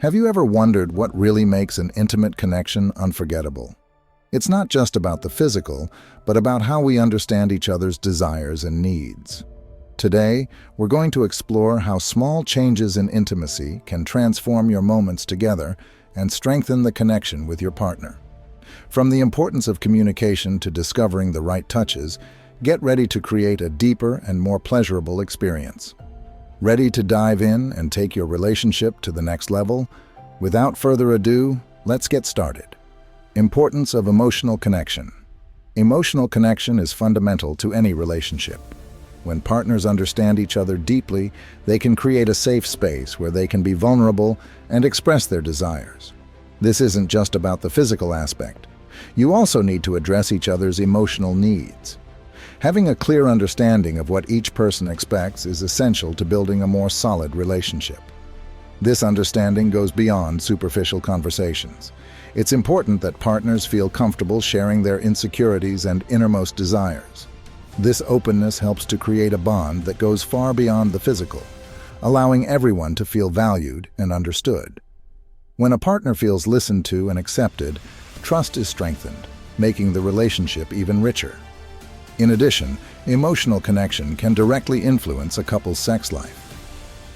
Have you ever wondered what really makes an intimate connection unforgettable? It's not just about the physical, but about how we understand each other's desires and needs. Today, we're going to explore how small changes in intimacy can transform your moments together and strengthen the connection with your partner. From the importance of communication to discovering the right touches, get ready to create a deeper and more pleasurable experience. Ready to dive in and take your relationship to the next level? Without further ado, let's get started. Importance of emotional connection. Emotional connection is fundamental to any relationship. When partners understand each other deeply, they can create a safe space where they can be vulnerable and express their desires. This isn't just about the physical aspect. You also need to address each other's emotional needs. Having a clear understanding of what each person expects is essential to building a more solid relationship. This understanding goes beyond superficial conversations. It's important that partners feel comfortable sharing their insecurities and innermost desires. This openness helps to create a bond that goes far beyond the physical, allowing everyone to feel valued and understood. When a partner feels listened to and accepted, trust is strengthened, making the relationship even richer. In addition, emotional connection can directly influence a couple's sex life.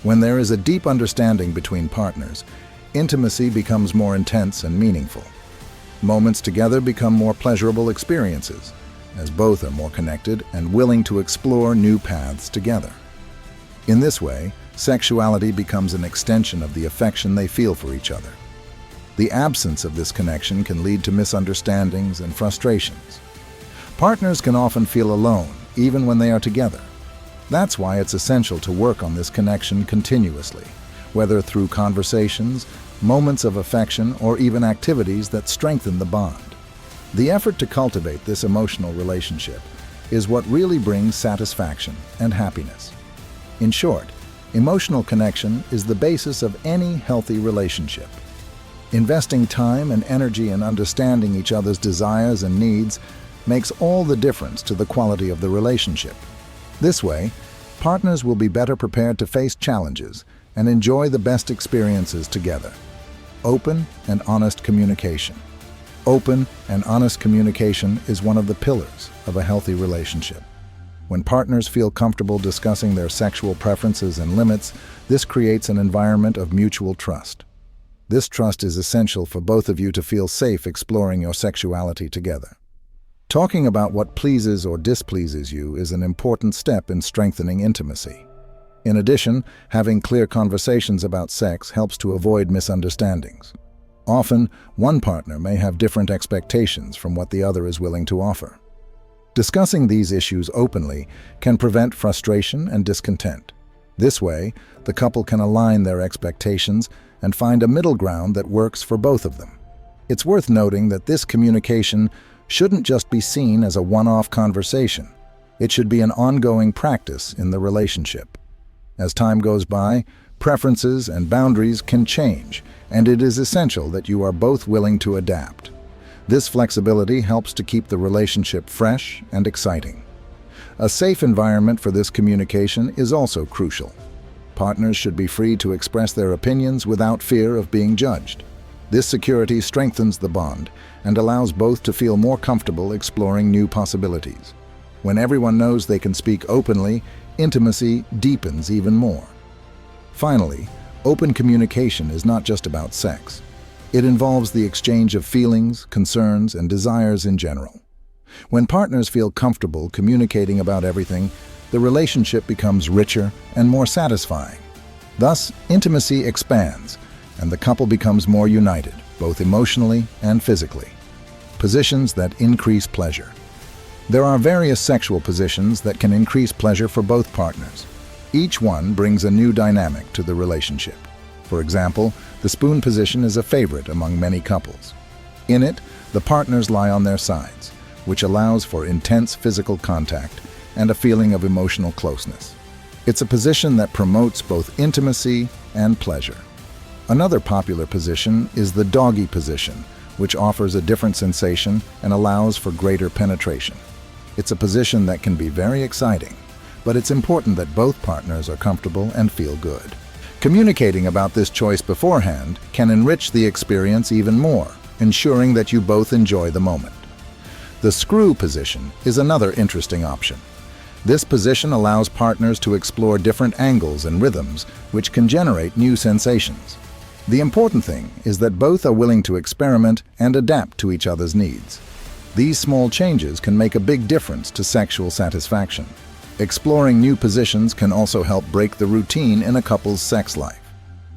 When there is a deep understanding between partners, intimacy becomes more intense and meaningful. Moments together become more pleasurable experiences, as both are more connected and willing to explore new paths together. In this way, sexuality becomes an extension of the affection they feel for each other. The absence of this connection can lead to misunderstandings and frustrations. Partners can often feel alone, even when they are together. That's why it's essential to work on this connection continuously, whether through conversations, moments of affection, or even activities that strengthen the bond. The effort to cultivate this emotional relationship is what really brings satisfaction and happiness. In short, emotional connection is the basis of any healthy relationship. Investing time and energy in understanding each other's desires and needs makes all the difference to the quality of the relationship. This way, partners will be better prepared to face challenges and enjoy the best experiences together. Open and honest communication. Open and honest communication is one of the pillars of a healthy relationship. When partners feel comfortable discussing their sexual preferences and limits, this creates an environment of mutual trust. This trust is essential for both of you to feel safe exploring your sexuality together. Talking about what pleases or displeases you is an important step in strengthening intimacy. In addition, having clear conversations about sex helps to avoid misunderstandings. Often, one partner may have different expectations from what the other is willing to offer. Discussing these issues openly can prevent frustration and discontent. This way, the couple can align their expectations and find a middle ground that works for both of them. It's worth noting that this communication shouldn't just be seen as a one-off conversation. It should be an ongoing practice in the relationship. As time goes by, preferences and boundaries can change, and it is essential that you are both willing to adapt. This flexibility helps to keep the relationship fresh and exciting. A safe environment for this communication is also crucial. Partners should be free to express their opinions without fear of being judged. This security strengthens the bond and allows both to feel more comfortable exploring new possibilities. When everyone knows they can speak openly, intimacy deepens even more. Finally, open communication is not just about sex. It involves the exchange of feelings, concerns, and desires in general. When partners feel comfortable communicating about everything, the relationship becomes richer and more satisfying. Thus, intimacy expands, and the couple becomes more united, both emotionally and physically. Positions that increase pleasure. There are various sexual positions that can increase pleasure for both partners. Each one brings a new dynamic to the relationship. For example, the spoon position is a favorite among many couples. In it, the partners lie on their sides, which allows for intense physical contact and a feeling of emotional closeness. It's a position that promotes both intimacy and pleasure. Another popular position is the doggy position, which offers a different sensation and allows for greater penetration. It's a position that can be very exciting, but it's important that both partners are comfortable and feel good. Communicating about this choice beforehand can enrich the experience even more, ensuring that you both enjoy the moment. The screw position is another interesting option. This position allows partners to explore different angles and rhythms, which can generate new sensations. The important thing is that both are willing to experiment and adapt to each other's needs. These small changes can make a big difference to sexual satisfaction. Exploring new positions can also help break the routine in a couple's sex life.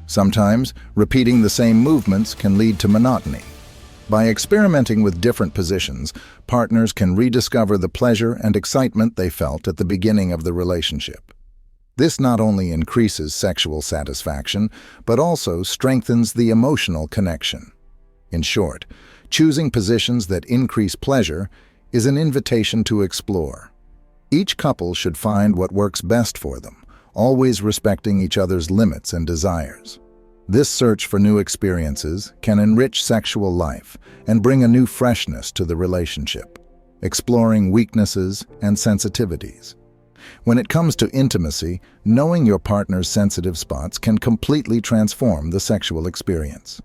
Sometimes, repeating the same movements can lead to monotony. By experimenting with different positions, partners can rediscover the pleasure and excitement they felt at the beginning of the relationship. This not only increases sexual satisfaction, but also strengthens the emotional connection. In short, choosing positions that increase pleasure is an invitation to explore. Each couple should find what works best for them, always respecting each other's limits and desires. This search for new experiences can enrich sexual life and bring a new freshness to the relationship, exploring weaknesses and sensitivities. When it comes to intimacy, knowing your partner's sensitive spots can completely transform the sexual experience.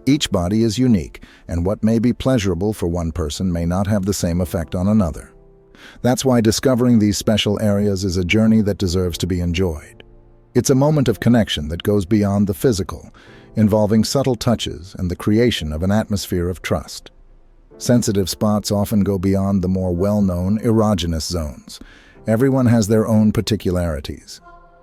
Each body is unique, and what may be pleasurable for one person may not have the same effect on another. That's why discovering these special areas is a journey that deserves to be enjoyed. It's a moment of connection that goes beyond the physical, involving subtle touches and the creation of an atmosphere of trust. Sensitive spots often go beyond the more well-known erogenous zones. Everyone has their own particularities.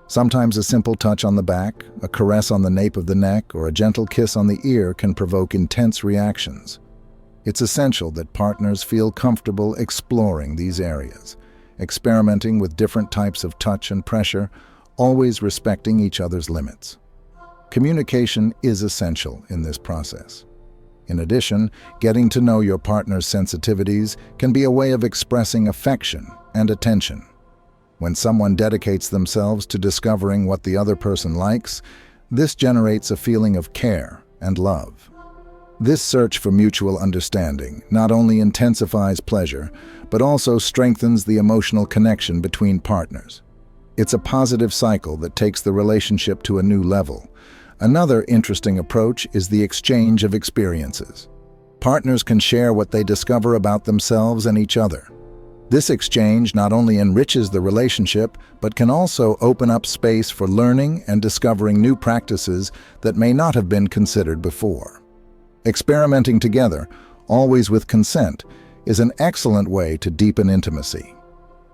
Sometimes a simple touch on the back, a caress on the nape of the neck, or a gentle kiss on the ear can provoke intense reactions. It's essential that partners feel comfortable exploring these areas, experimenting with different types of touch and pressure, always respecting each other's limits. Communication is essential in this process. In addition, getting to know your partner's sensitivities can be a way of expressing affection and attention. When someone dedicates themselves to discovering what the other person likes, this generates a feeling of care and love. This search for mutual understanding not only intensifies pleasure, but also strengthens the emotional connection between partners. It's a positive cycle that takes the relationship to a new level. Another interesting approach is the exchange of experiences. Partners can share what they discover about themselves and each other. This exchange not only enriches the relationship, but can also open up space for learning and discovering new practices that may not have been considered before. Experimenting together, always with consent, is an excellent way to deepen intimacy.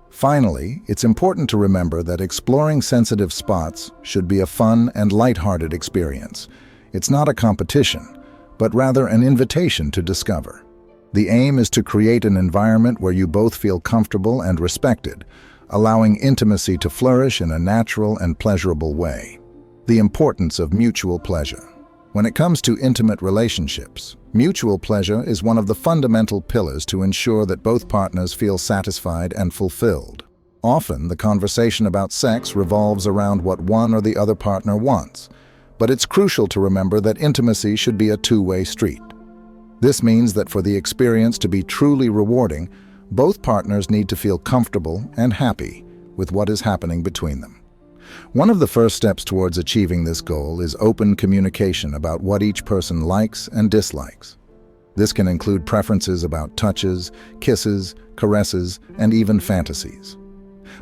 Finally, it's important to remember that exploring sensitive spots should be a fun and lighthearted experience. It's not a competition, but rather an invitation to discover. The aim is to create an environment where you both feel comfortable and respected, allowing intimacy to flourish in a natural and pleasurable way. The importance of mutual pleasure. When it comes to intimate relationships, mutual pleasure is one of the fundamental pillars to ensure that both partners feel satisfied and fulfilled. Often, the conversation about sex revolves around what one or the other partner wants, but it's crucial to remember that intimacy should be a two-way street. This means that for the experience to be truly rewarding, both partners need to feel comfortable and happy with what is happening between them. One of the first steps towards achieving this goal is open communication about what each person likes and dislikes. This can include preferences about touches, kisses, caresses, and even fantasies.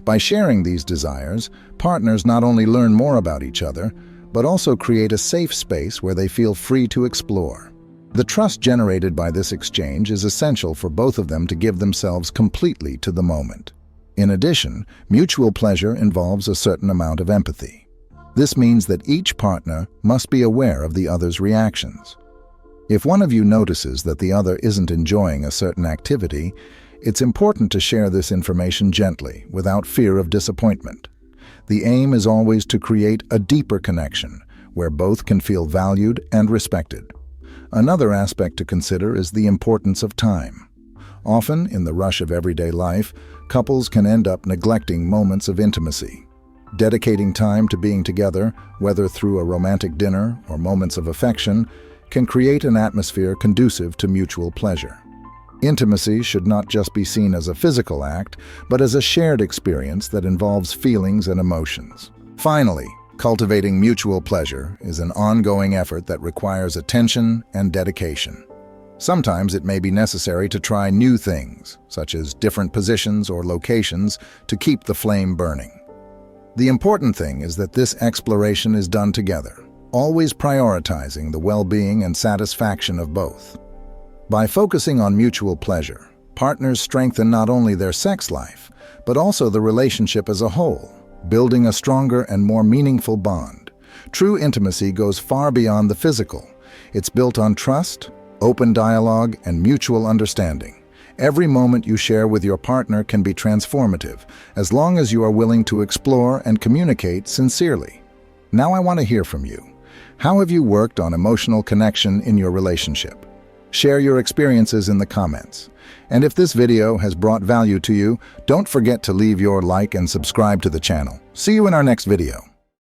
By sharing these desires, partners not only learn more about each other, but also create a safe space where they feel free to explore. The trust generated by this exchange is essential for both of them to give themselves completely to the moment. In addition, mutual pleasure involves a certain amount of empathy. This means that each partner must be aware of the other's reactions. If one of you notices that the other isn't enjoying a certain activity, it's important to share this information gently, without fear of disappointment. The aim is always to create a deeper connection, where both can feel valued and respected. Another aspect to consider is the importance of time. Often, in the rush of everyday life, couples can end up neglecting moments of intimacy. Dedicating time to being together, whether through a romantic dinner or moments of affection, can create an atmosphere conducive to mutual pleasure. Intimacy should not just be seen as a physical act, but as a shared experience that involves feelings and emotions. Finally, Cultivating mutual pleasure is an ongoing effort that requires attention and dedication. Sometimes it may be necessary to try new things, such as different positions or locations, to keep the flame burning. The important thing is that this exploration is done together, always prioritizing the well-being and satisfaction of both. By focusing on mutual pleasure, partners strengthen not only their sex life, but also the relationship as a whole, building a stronger and more meaningful bond. True intimacy goes far beyond the physical. It's built on trust, open dialogue, and mutual understanding. Every moment you share with your partner can be transformative, as long as you are willing to explore and communicate sincerely. Now I want to hear from you. How have you worked on emotional connection in your relationship? Share your experiences in the comments. And if this video has brought value to you, don't forget to leave your like and subscribe to the channel. See you in our next video.